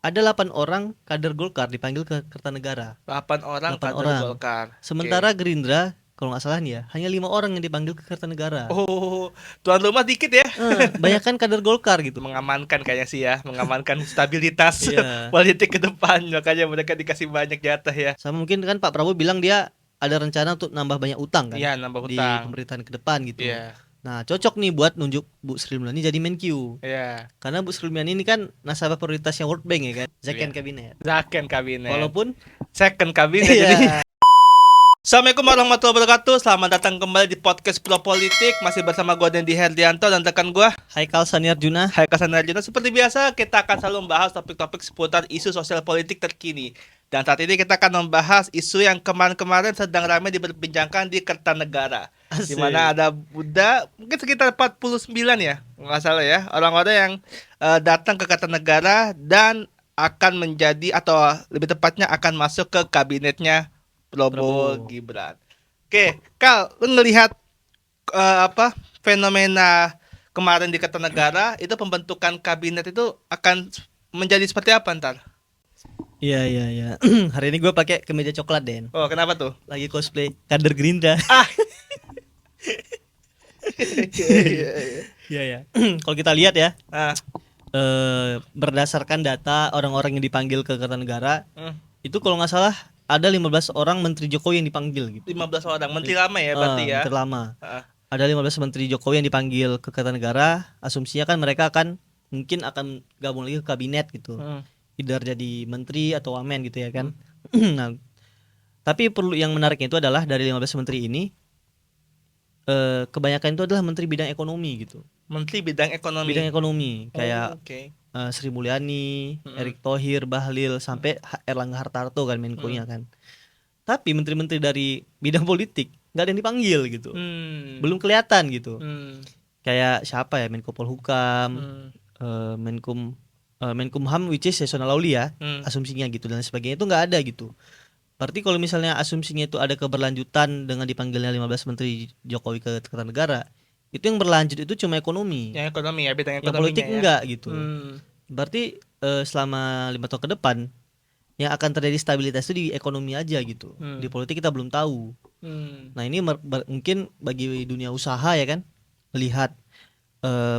ada 8 orang kader Golkar dipanggil ke Kertanegara. 8 orang 8 kader orang. Golkar. Sementara Gerindra kalau nggak salah nih ya, hanya 5 orang yang dipanggil ke Kertanegara. Oh, tuan rumah dikit ya. Banyak kan kader Golkar gitu. Mengamankan kayaknya sih ya, mengamankan stabilitas Iya. politik ke depan, makanya mereka dikasih banyak jatah ya. Sama mungkin kan Pak Prabowo bilang dia ada rencana untuk nambah banyak utang kan Iya, nambah di hutang. pemerintahan ke depan gitu. Iya, Nah, cocok nih buat nunjuk Bu Sri Mulyani jadi Menq. iya, Karena Bu Sri Mulyani ini kan nasabah prioritasnya World Bank ya kan, iya. second kabinet. Zaken kabinet, Walaupun second kabinet jadi. iya. Assalamualaikum warahmatullahi wabarakatuh. Selamat datang kembali di podcast Pro Politik. Masih bersama gue Dendi Herdianto dan rekan gue Haikal Saniarjuna. Hai Kasan Arjuna. Seperti biasa kita akan selalu membahas topik-topik seputar isu sosial politik terkini. Dan saat ini kita akan membahas isu yang kemarin-kemarin sedang ramai diperbincangkan di Kertanegara. Di Asik. mana ada Buddha mungkin sekitar 49 ya, nggak salah ya, orang-orang yang datang ke Kertanegara dan akan menjadi atau lebih tepatnya akan masuk ke kabinetnya Prabowo Prabowo. Gibran. Oke, Kal, lu ngelihat fenomena kemarin di Kertanegara itu pembentukan kabinet itu akan menjadi seperti apa ntar? Iya iya iya. Hari ini gue pakai kemeja coklat Den. Oh, kenapa tuh? Lagi cosplay kader Gerindra. Ah, iya. Iya ya. Kalau kita lihat ya, Ah, berdasarkan data orang-orang yang dipanggil ke Kertanegara, hmm, itu kalau nggak salah ada 15 orang menteri Jokowi yang dipanggil gitu. 15 orang menteri lama ya berarti ya. Menteri lama. Ah, Ada 15 menteri Jokowi yang dipanggil ke Kertanegara. Asumsinya kan mereka mungkin akan gabung lagi ke kabinet gitu. hmm, Either jadi menteri atau wamen gitu ya kan. Nah, tapi perlu yang menariknya itu adalah dari 15 menteri ini kebanyakan itu adalah menteri bidang ekonomi gitu. Menteri bidang ekonomi. Bidang ekonomi kayak Oke. Sri Mulyani, Mm-mm. Erick Thohir, Bahlil sampai Erlangga Hartarto kan Menko-nya kan. Tapi menteri-menteri dari bidang politik nggak ada yang dipanggil gitu. Belum kelihatan gitu. Hmm, Kayak siapa ya, Menko Polhukam, hmm, Menkumham which is Yasona Lauli ya, hmm. asumsinya gitu dan sebagainya itu nggak ada gitu. Berarti kalau misalnya asumsinya itu ada keberlanjutan dengan dipanggilnya 15 menteri Jokowi ke Kertanegara, itu yang berlanjut itu cuma ekonomi. Yang ekonomi ya, bidang Yang ekonominya politik ya. enggak gitu. Hmm, Berarti selama 5 tahun ke depan yang akan terjadi stabilitas itu di ekonomi aja gitu. Hmm. Di politik kita belum tahu. hmm. Nah, ini mungkin bagi dunia usaha ya kan, melihat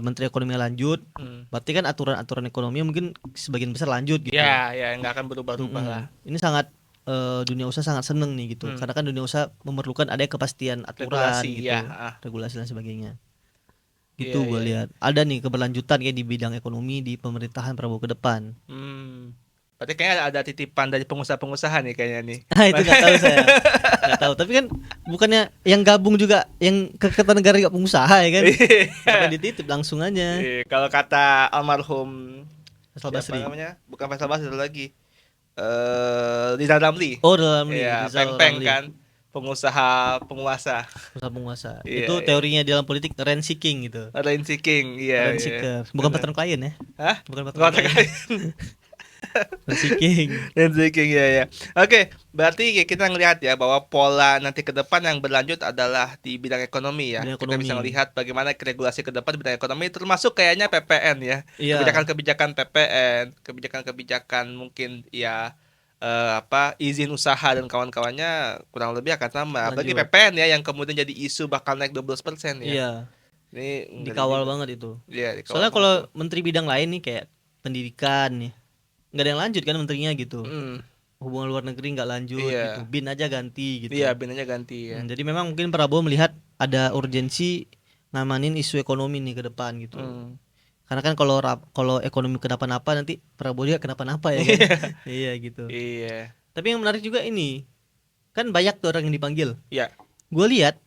menteri ekonomi lanjut, Hmm. berarti kan aturan-aturan ekonomi mungkin sebagian besar lanjut gitu. Ya, ya nggak akan berubah-ubah lah. Ini sangat dunia usaha sangat seneng nih gitu. Karena kan dunia usaha memerlukan ada kepastian aturan Regulasi, gitu, ya. regulasi dan sebagainya. Gitu Iya, gue iya. lihat. Ada nih keberlanjutan kayak di bidang ekonomi di pemerintahan Prabowo ke depan. Berarti kayaknya ada titipan dari pengusaha-pengusaha nih kayaknya nih. Nah, itu nggak tahu saya. Nggak tahu. Tapi kan bukannya yang gabung juga yang ke Kertanegara juga pengusaha ya kan? Bukan dititip langsung aja. Iya, kalau kata almarhum Faisal siapa Basri. namanya? Bukan Faisal Basri, ada lagi. Rizal Ramli. Oh, dalam Iya, Rizal Peng-peng Ramli, kan. Pengusaha penguasa. pengusaha. Iya, Itu iya. teorinya dalam politik rent seeking gitu. Rent seeking, iya, Rent iya. seeker. Bukan Benar. patron klien ya. Hah? Bukan patron Nggak klien. terkait. Rent seeking. Rent seeking, ya, ya. Oke, berarti kita ngelihat ya bahwa pola nanti ke depan yang berlanjut adalah di bidang ekonomi ya. Bidang Kita bisa ekonomi. melihat bagaimana regulasi ke depan di bidang ekonomi termasuk kayaknya PPN ya. Iya. Kebijakan-kebijakan PPN, kebijakan-kebijakan mungkin ya izin usaha dan kawan-kawannya kurang lebih akan sama. Bagi Lanjut. PPN ya yang kemudian jadi isu bakal naik 12% ya. Iya. Ini ngeri Dikawal juga. banget itu. Iya, dikawal Soalnya banget kalau tuh. menteri bidang lain nih kayak pendidikan nih, nggak ada yang lanjut kan menterinya gitu. Mm, Hubungan luar negeri nggak lanjut iya. gitu. Bin aja ganti gitu. Iya, binanya ganti ya. Jadi memang mungkin Prabowo melihat ada urgensi ngamanin isu ekonomi nih ke depan gitu. Mm. Karena kan kalau ekonomi kenapa-napa nanti Prabowo juga kenapa-napa ya kan. Iya gitu. Iya. Tapi yang menarik juga ini, kan banyak tuh orang yang dipanggil. Ya, Gue lihat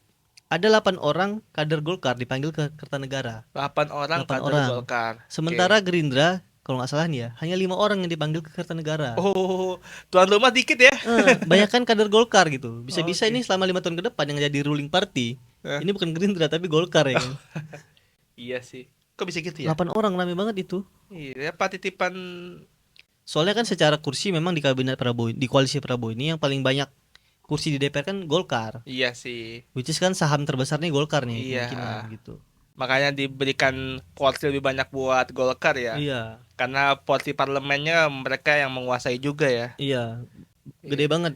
ada 8 orang kader Golkar dipanggil ke Kertanegara. 8 orang 8 kader orang. Golkar. Sementara Gerindra kalau nggak salah nih ya, hanya 5 orang yang dipanggil ke Kertanegara. Oh, tuan rumah dikit ya. Banyak kan kader Golkar gitu. Bisa-bisa Oke. ini selama 5 tahun ke depan yang jadi ruling party. Eh. Ini bukan Gerindra tapi Golkar ya kan. Iya sih. Kok bisa gitu ya? 8 orang rame banget itu. Iya, apa titipan. Soalnya kan secara kursi memang di kabinet Prabowo, di koalisi Prabowo ini yang paling banyak kursi di DPR kan Golkar. Iya sih. Which is kan saham terbesarnya Golkar nih Iya. kemungkinan gitu. Makanya diberikan porsi lebih banyak buat Golkar ya. Iya. Karena porsi parlemennya mereka yang menguasai juga ya. Iya, gede banget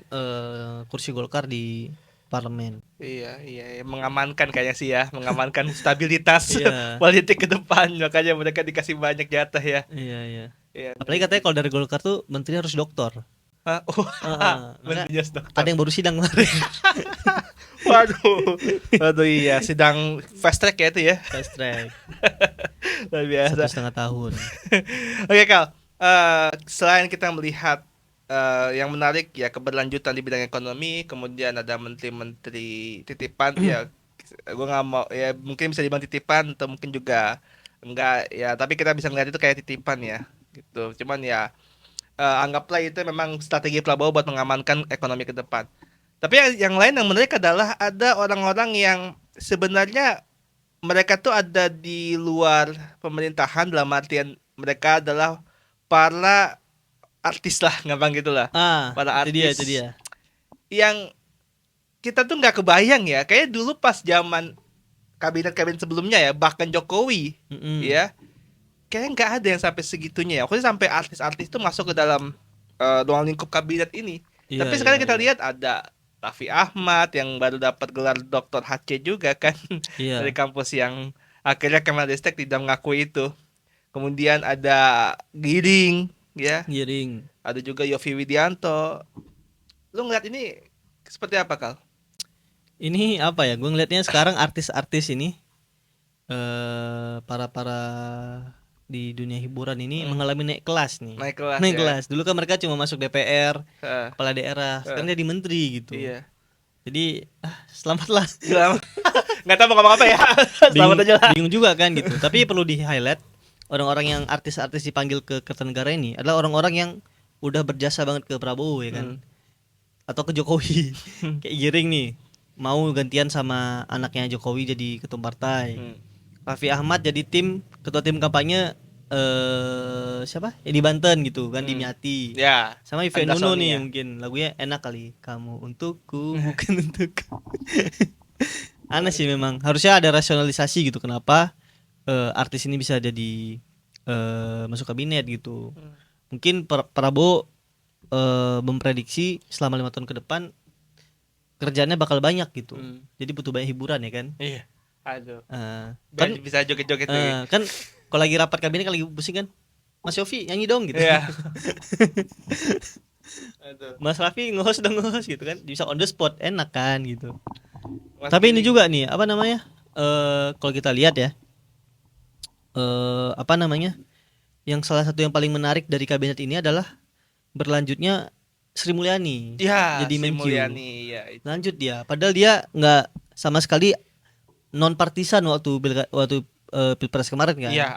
kursi Golkar di parlemen. Iya, iya, iya, mengamankan kayaknya sih ya, mengamankan stabilitas Iya, politik ke depan, makanya mereka dikasih banyak jatah ya. iya, iya. Iya. Apalagi katanya kalau dari Golkar tuh menteri harus doktor. Hah? Oh, Heeh, maka menterinya dokter. ada yang baru sidang kemarin. Waduh, waduh iya, sidang fast track ya itu ya, Fast track luar biasa. 1,5 tahun. Oke Kal, selain kita melihat yang menarik ya keberlanjutan di bidang ekonomi, kemudian ada menteri-menteri titipan ya, gue nggak mau ya mungkin bisa dibilang titipan atau mungkin juga enggak ya, tapi kita bisa ngeliat itu kayak titipan ya, gitu. Cuman ya anggaplah itu memang strategi Prabowo buat mengamankan ekonomi ke depan. Tapi yang lain yang menarik adalah ada orang-orang yang sebenarnya mereka tuh ada di luar pemerintahan dalam artian mereka adalah para artis lah, gampang gitulah. Para Itu artis dia. yang kita tuh nggak kebayang ya. Kayak dulu pas zaman kabinet-kabinet sebelumnya ya, bahkan Jokowi Mm-mm. ya, kayak nggak ada yang sampai segitunya ya. Aku sampai artis-artis tuh masuk ke dalam ruang lingkup kabinet ini. Iya, Tapi sekarang iya, kita iya. lihat ada Raffi Ahmad yang baru dapat gelar Doktor HC juga kan dari Iya, kampus yang akhirnya Kemenristek tidak mengakui itu. Kemudian ada Giring ya, giring. ada juga Yovie Widianto. Lu ngeliat ini seperti apa, Kal? Ini apa ya? Gue ngelihatnya sekarang artis-artis ini para di dunia hiburan ini mengalami naik kelas nih. Naik kelas Naik ya. kelas. Dulu kan mereka cuma masuk DPR, Heeh, kepala daerah. Sekarang jadi menteri gitu. iya. Jadi selamatlah. Selamat. Nggak tahu mau ngomong apa ya. Selamat aja lah. Bingung juga kan gitu. Tapi perlu di-highlight orang-orang yang artis-artis dipanggil ke Kertanegara ini adalah orang-orang yang udah berjasa banget ke Prabowo ya kan. Atau ke Jokowi. Kayak Giring nih mau gantian sama anaknya Jokowi jadi ketum partai. Raffi Ahmad jadi ketua tim kampanye siapa? Ya di Banten gitu kan, di Miati. Ya. Sama Ive Anda Nuno Sony nih ya. mungkin lagunya enak kali. Kamu untukku bukan untukku. Aneh sih memang. Harusnya ada rasionalisasi gitu kenapa artis ini bisa jadi masuk kabinet gitu. Mungkin Prabowo memprediksi selama 5 tahun ke depan kerjaannya bakal banyak gitu. Jadi butuh banyak hiburan ya kan. Iya. Aduh. Kan Biar bisa joget-joget lagi. kan kalau lagi rapat kabinet kan lagi pusing kan. Mas Yofi nyanyi dong gitu. Iya. Aduh. Mas Raffi nge-host dong nge-host gitu kan. Bisa on the spot enak kan gitu. Mas Tapi ini Giring. juga nih apa namanya? Kalau kita lihat ya apa namanya? Yang salah satu yang paling menarik dari kabinet ini adalah berlanjutnya Sri Mulyani Ya, jadi Sri Menkyu. Mulyani ya. Lanjut dia. Padahal dia nggak sama sekali non partisan waktu pilpres kemarin kan. Iya,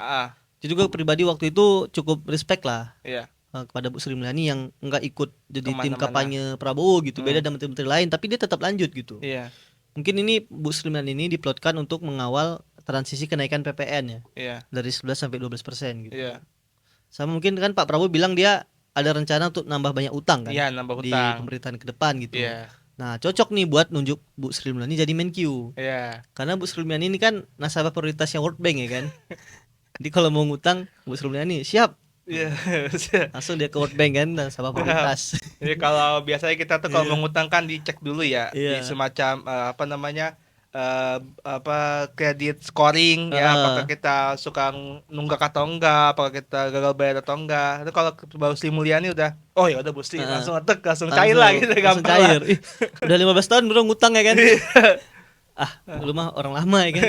Jadi juga pribadi waktu itu cukup respect lah iya. kepada Bu Sri Mulyani yang nggak ikut jadi tim Kemana-mana. kampanye Prabowo gitu. Beda dengan menteri-menteri lain, tapi dia tetap lanjut gitu. Iya, Mungkin ini Bu Sri Mulyani ini diplotkan untuk mengawal transisi kenaikan PPN ya iya, dari 11 sampai 12% gitu. iya. Sama mungkin kan Pak Prabowo bilang dia ada rencana untuk nambah banyak utang kan Iya, nambah di utang. pemerintahan ke depan gitu. Iya, Nah, cocok nih buat nunjuk Bu Sri Mulyani jadi Menkyu. iya. Karena Bu Sri Mulyani ini kan nasabah prioritasnya World Bank ya kan. Jadi kalau mau ngutang Bu Sri Mulyani siap, Iya. langsung dia ke World Bank kan nasabah prioritas. Jadi kalau biasanya kita tuh kalau Iya. mengutangkan dicek dulu ya di Iya. semacam apa namanya apa kredit scoring ya, apakah kita suka nunggak atau enggak, apakah kita gagal bayar atau enggak. Itu kalau Bu Sri Mulyani udah oh ya udah Bu Sri langsung ngetek langsung cair lah gitu Langsung gampang lah. cair. Ih, udah 15 tahun bro ngutang ya kan. Lu mah orang lama ya kan.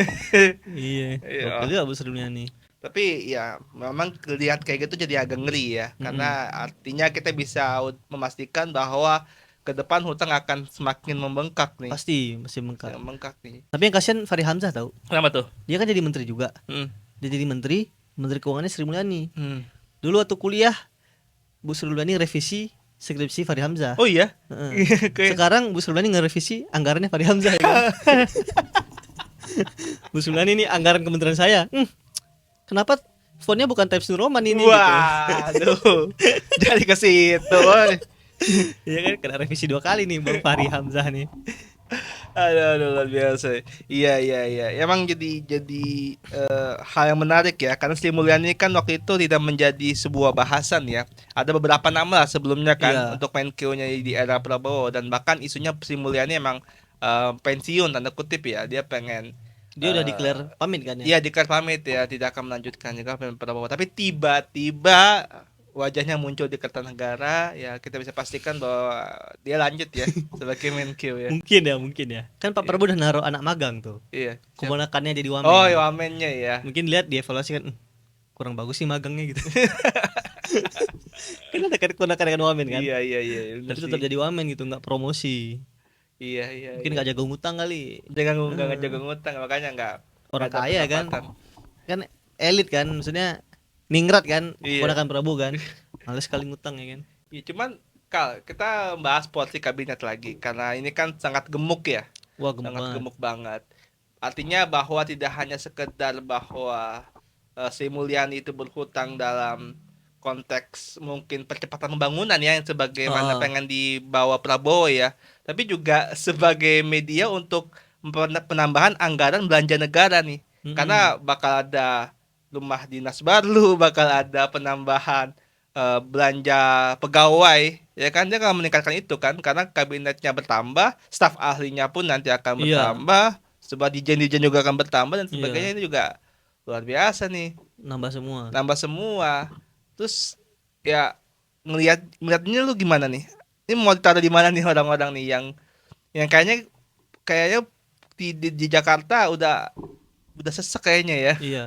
Iya. Iya. Oke juga Bu Sri Mulyani. Tapi ya memang lihat kayak gitu jadi agak ngeri ya, karena artinya kita bisa memastikan bahwa ke depan hutang akan semakin membengkak nih. Pasti masih mengkak. Membengkak nih. Tapi yang kasihan Fahri Hamzah tahu. Kenapa tuh? Dia kan jadi menteri juga. Hmm. Dia jadi menteri keuangannya Sri Mulyani. Hmm. Dulu waktu kuliah Bu Sri Mulyani revisi skripsi Fahri Hamzah. Oh iya. Heeh. Kayak Sekarang Bu Sri Mulyani ngerevisi anggarannya Fahri Hamzah ya kan? Bu Sri Mulyani ini anggaran kementerian saya. Kenapa fontnya bukan Times New Roman ini gitu. waduh. Jadi ke situ. Woy. Iya kan kena revisi 2 kali nih Bang Fahri Hamzah nih. Aduh, luar biasa. Iya, iya, iya. Emang hal yang menarik ya, karena Sri Mulyani kan waktu itu tidak menjadi sebuah bahasan ya. Ada beberapa nama lah sebelumnya kan Iya, untuk Menkeu-nya di era Prabowo, dan bahkan isunya Sri Mulyani emang pensiun tanda kutip ya. Dia pengen dia udah declare pamit kan ya. iya declare pamit ya, tidak akan melanjutkan juga Prabowo. Tapi tiba-tiba wajahnya muncul di Kertanegara, ya kita bisa pastikan bahwa dia lanjut ya sebagai Menkeu ya. Mungkin ya. Kan Pak Iya. Prabowo udah naruh anak magang tuh. Iya. Siapa? Keponakannya jadi Oh, ya wamen. wamennya ya. Mungkin lihat dievaluasi kan, kurang bagus sih magangnya gitu." Kan ada kan keponakan dengan wamen kan. Iya, iya, iya, bener Tapi sih. tetap jadi wamen gitu, nggak promosi. Iya, iya, Mungkin iya. nggak jaga ngutang kali. Jangan nggak Eh, ngejaga ngutang, makanya nggak orang ada kaya kan. pendapatan. Kan elit kan, maksudnya ningrat kan, Iya. keponakan Prabowo kan. Males sekali ngutang ya kan. Ya, cuman Kal, kita bahas porsi kabinet lagi karena ini kan sangat gemuk ya, Wah, gemuk sangat banget. gemuk banget. Artinya bahwa tidak hanya sekedar bahwa Sri Mulyani itu berhutang dalam konteks mungkin percepatan pembangunan ya yang sebagaimana Heeh. pengen dibawa Prabowo ya, tapi juga sebagai media untuk penambahan anggaran belanja negara nih. Mm-mm. Karena bakal ada rumah dinas baru, bakal ada penambahan belanja pegawai, ya kan dia akan meningkatkan itu kan karena kabinetnya bertambah, staf ahlinya pun nanti akan Iya, bertambah, sebab dijen-dijen juga akan bertambah dan sebagainya. iya, Ini juga luar biasa nih, nambah semua. nambah semua. Terus ya ngelihatnya lu gimana nih? Ini mau ditaruh di mana nih orang-orang nih yang kayaknya kayaknya di Jakarta udah sesek kayaknya ya. Iya.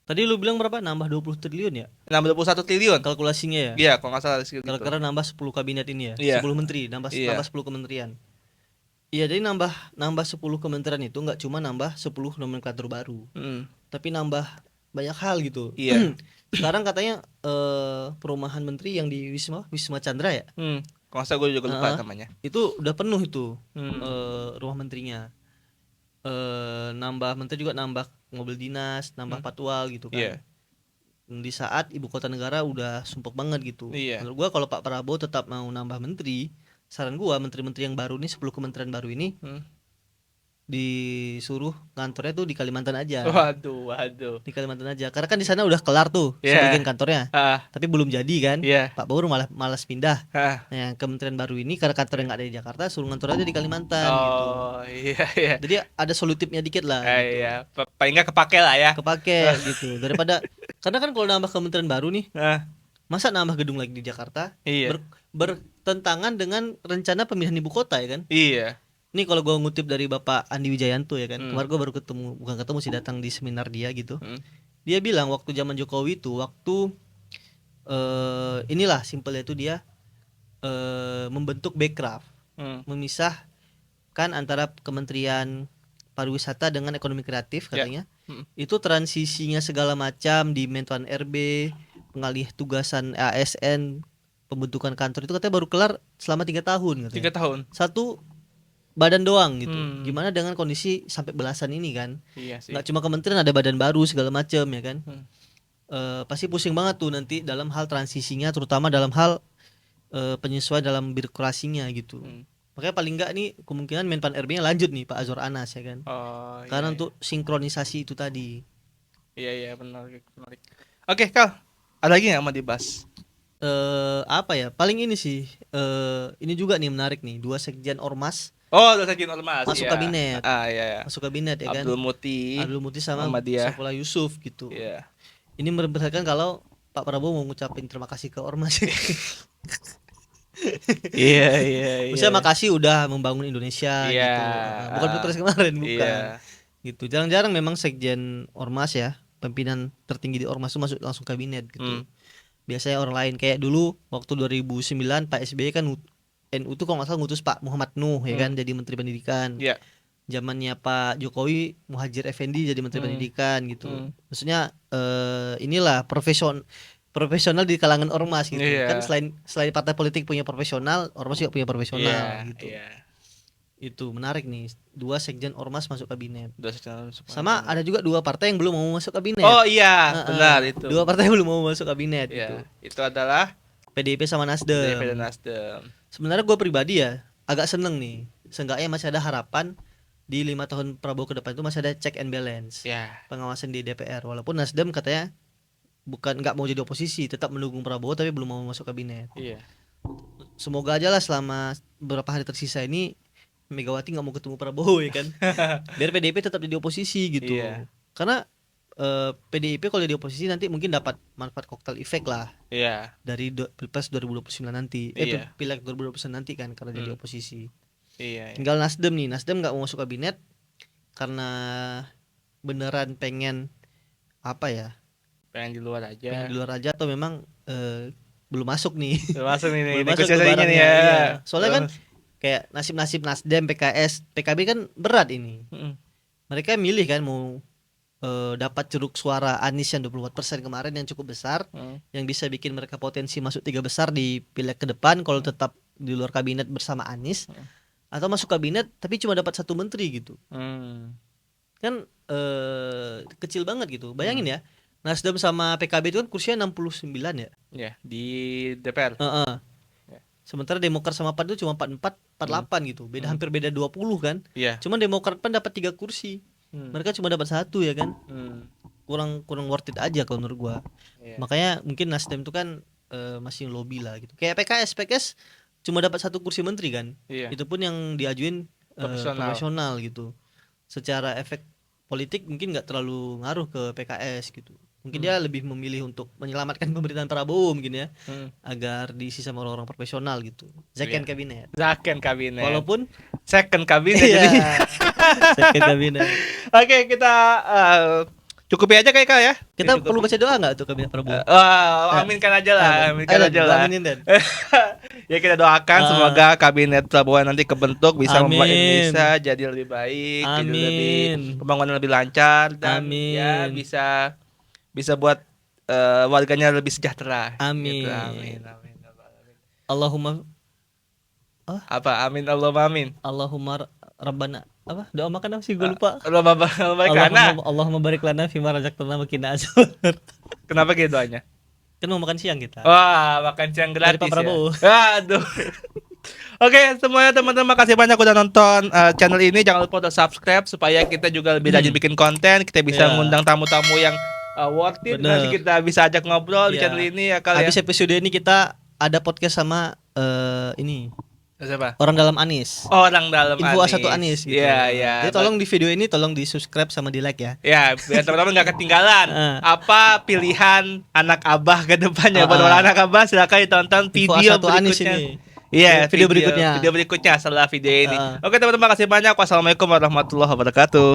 Tadi lu bilang berapa? Nambah 20 triliun ya? 61 triliun. Kalkulasinya ya? Iya, kalau nggak salah segitu gitu. Kira-kira nambah 10 kabinet ini ya? Iya, 10 menteri, nambah iya. nambah 10 kementerian. Iya, jadi nambah nambah 10 kementerian itu nggak cuma nambah 10 nomenklatur baru, Mm, tapi nambah banyak hal gitu. iya. Sekarang katanya perumahan menteri yang di Wisma Chandra ya? Kalau nggak salah gue juga lupa Heeh, namanya. itu udah penuh itu Hmm, rumah menterinya. Nambah menteri juga nambah mobil dinas, nambah hmm, patwal gitu kan. iya, Di saat ibu kota negara udah sumpek banget gitu. iya. Menurut gua kalau Pak Prabowo tetap mau nambah menteri, saran gua menteri-menteri yang baru nih 10 kementerian baru ini Hmm. disuruh kantornya tuh di Kalimantan aja. Waduh, waduh. Di Kalimantan aja. Karena kan di sana udah kelar tuh sebagian Iya, kantornya. ah, Tapi belum jadi kan. iya, Pak Prabowo malah malas pindah. ah. Nah, yang kementerian baru ini karena kantornya nggak ada di Jakarta, suruh kantor aja di Kalimantan gitu. Oh, iya, iya. Jadi ada solutifnya dikit lah gitu. Iya, paling nggak kepake lah ya. Kepake gitu. Daripada karena kan kalau nambah kementerian baru nih, Ah, masa nambah gedung lagi di Jakarta iya, bertentangan dengan rencana pemindahan ibu kota ya kan. iya. Ini kalau gua ngutip dari Bapak Andi Wijayanto ya kan. Hmm, Kemarin gua baru ketemu, bukan ketemu sih, datang di seminar dia gitu. hmm, Dia bilang waktu zaman Jokowi itu waktu inilah simpelnya itu dia membentuk Bekraf, hmm. memisahkan antara Kementerian Pariwisata dengan Ekonomi Kreatif Ya. katanya. Hmm. Itu transisinya segala macam di Mentuan RB, pengalih tugasan ASN, pembentukan kantor itu katanya baru kelar selama 3 tahun 3 katanya. tahun. Satu badan doang gitu. Hmm. Gimana dengan kondisi sampai belasan ini kan? Iya sih. Nggak cuma kementerian, ada badan baru segala macam ya kan? Hmm. Pasti pusing banget tuh nanti dalam hal transisinya, terutama dalam hal penyesuaian dalam birokrasinya gitu. Hmm. Makanya paling nggak nih kemungkinan Menpan RB-nya lanjut nih Pak Azwar Anas ya kan? Oh, Karena iya, untuk sinkronisasi itu tadi. iya, iya, menarik, menarik. Oke, Kal. Ada lagi nggak mau dibahas? Apa ya? Paling ini sih. Ini juga nih menarik nih. 2 sekjen ormas Oh, udah Sakin Ormas. masuk Iya. kabinet, Ah, iya, iya. masuk kabinet ya kan? Abdul Muti, Abdul Muti sama Muhammadiyah. Saifullah Yusuf gitu. Iya. Ini memperlihatkan kalau Pak Prabowo mau ngucapin terima kasih ke ormas. Iya, iya, iya. Maksudnya makasih udah membangun Indonesia Iya. gitu. Bukan pilpres kemarin, bukan. Iya. Gitu. Jarang-jarang memang sekjen ormas ya, pimpinan tertinggi di ormas itu masuk langsung kabinet gitu. Hmm. Biasanya orang lain kayak dulu waktu 2009 Pak SBY kan NU tuh kalau nggak salah ngutus Pak Muhammad Nuh ya kan jadi Menteri Pendidikan. Iya. Zamannya Pak Jokowi Muhadjir Effendi jadi Menteri Hmm. Pendidikan gitu. Hmm. Maksudnya inilah profesional di kalangan ormas gitu. Iya. Kan selain partai politik punya profesional, ormas juga punya profesional Iya, gitu. iya. Itu menarik nih. 2 sekjen ormas masuk kabinet. Udah secara masuk Sama kabinet. ada juga 2 partai yang belum mau masuk kabinet. Oh iya, Heeh. benar itu. 2 partai yang belum mau masuk kabinet gitu. Iya, itu adalah PDIP sama DP dan Nasdem. Nasdem. Sebenarnya gue pribadi ya agak seneng nih seenggaknya masih ada harapan di 5 tahun Prabowo ke depan itu masih ada check and balance Ya. pengawasan di DPR. Walaupun Nasdem katanya nggak mau jadi oposisi, tetap mendukung Prabowo tapi belum mau masuk kabinet. Iya. Semoga aja lah selama beberapa hari tersisa ini Megawati nggak mau ketemu Prabowo ya kan, biar PDIP tetap jadi oposisi gitu. Iya. Karena PDIP kalau jadi oposisi nanti mungkin dapat manfaat koktail efek lah Iya. dari Pilpres 2029 nanti, Iya. Pileg 2029 nanti kan karena jadi Hmm. oposisi. Iya. Tinggal Nasdem nih, Nasdem nggak mau masuk kabinet karena beneran pengen apa ya? Pengen di luar aja. Pengen di luar aja atau memang belum masuk nih. Termasuk nih Belum masuk negosiasinya nih lebarannya, ya. iya. Soalnya kan kayak nasib-nasib Nasdem, PKS, PKB kan berat ini. Mm-mm. Mereka milih kan mau dapat ceruk suara Anies yang 24% kemarin yang cukup besar, yang bisa bikin mereka potensi masuk 3 besar di pileg ke depan kalau tetap di luar kabinet bersama Anies, atau masuk kabinet tapi cuma dapat 1 menteri gitu. Kan kecil banget gitu. Bayangin ya, Nasdem sama PKB itu kan kursinya 69 ya. Ya, di DPR. Heeh. Ya. Sementara Demokrat sama PAN itu cuma 44, 48 gitu. Beda hampir beda 20 kan. Iya. Cuman Demokrat PAN dapat 3 kursi. Mereka cuma dapat 1 ya kan. Kurang worth it aja kalau menurut gua. Iya. Makanya mungkin Nasdem itu kan masih lobby lah gitu. Kayak PKS cuma dapat 1 kursi menteri kan. Iya. Itu pun yang diajuin profesional gitu. Secara efek politik mungkin nggak terlalu ngaruh ke PKS gitu. Mungkin dia lebih memilih untuk menyelamatkan pemerintahan Prabowo mungkin ya, agar diisi sama orang-orang profesional gitu. Second Iya. kabinet. Second kabinet. Walaupun second kabinet iya, jadi. second kabinet. Oke, kita cukupi aja kayak ya. Kita Cukupi. perlu baca doa nggak tuh kabinet Prabowo? Aminkan aja lah, aminkan Ayo, aja lah. aminin, Dan. Ya kita doakan semoga kabinet Prabowo nanti kebentuk bisa membuat Amin. Indonesia jadi lebih baik, jadi lebih Amin. pembangunan lebih lancar dan Amin. ya bisa buat warganya lebih sejahtera. Amin. Gitu. Amin. Amin. Allahumma Apa? Amin Allahumma amin. Allahumma Rabbana apa? Doa makan apa sih? Gue lupa. Allahumma barik lana. Allahumma barik lana fima razaqtana wa qina azabannar. Kenapa gitu doanya? Kan mau makan siang kita. Wah, makan siang Dari gratis Pak Prabowo. ya. Aduh. Oke, semuanya teman-teman makasih banyak udah nonton channel ini. Jangan lupa untuk subscribe supaya kita juga lebih rajin bikin konten. Kita bisa Iya. ngundang tamu-tamu yang worth it. Bener. Nanti kita bisa ajak ngobrol di Iya. channel ini ya kalian. Habis episode ini kita ada podcast sama ini Siapa? orang dalam Anies. Orang dalam Info A1 Anies gitu. Iya, iya. Jadi tolong di video ini tolong di subscribe sama di like ya. Ya, biar teman-teman nggak ketinggalan. Apa pilihan anak abah ke depannya? Buat Ah. orang anak abah silakan ditonton Info video A1 Anies berikutnya. ini. Iya, Video berikutnya. Video berikutnya setelah video ini. Ah. Oke, teman-teman makasih banyak. Wassalamualaikum warahmatullahi wabarakatuh.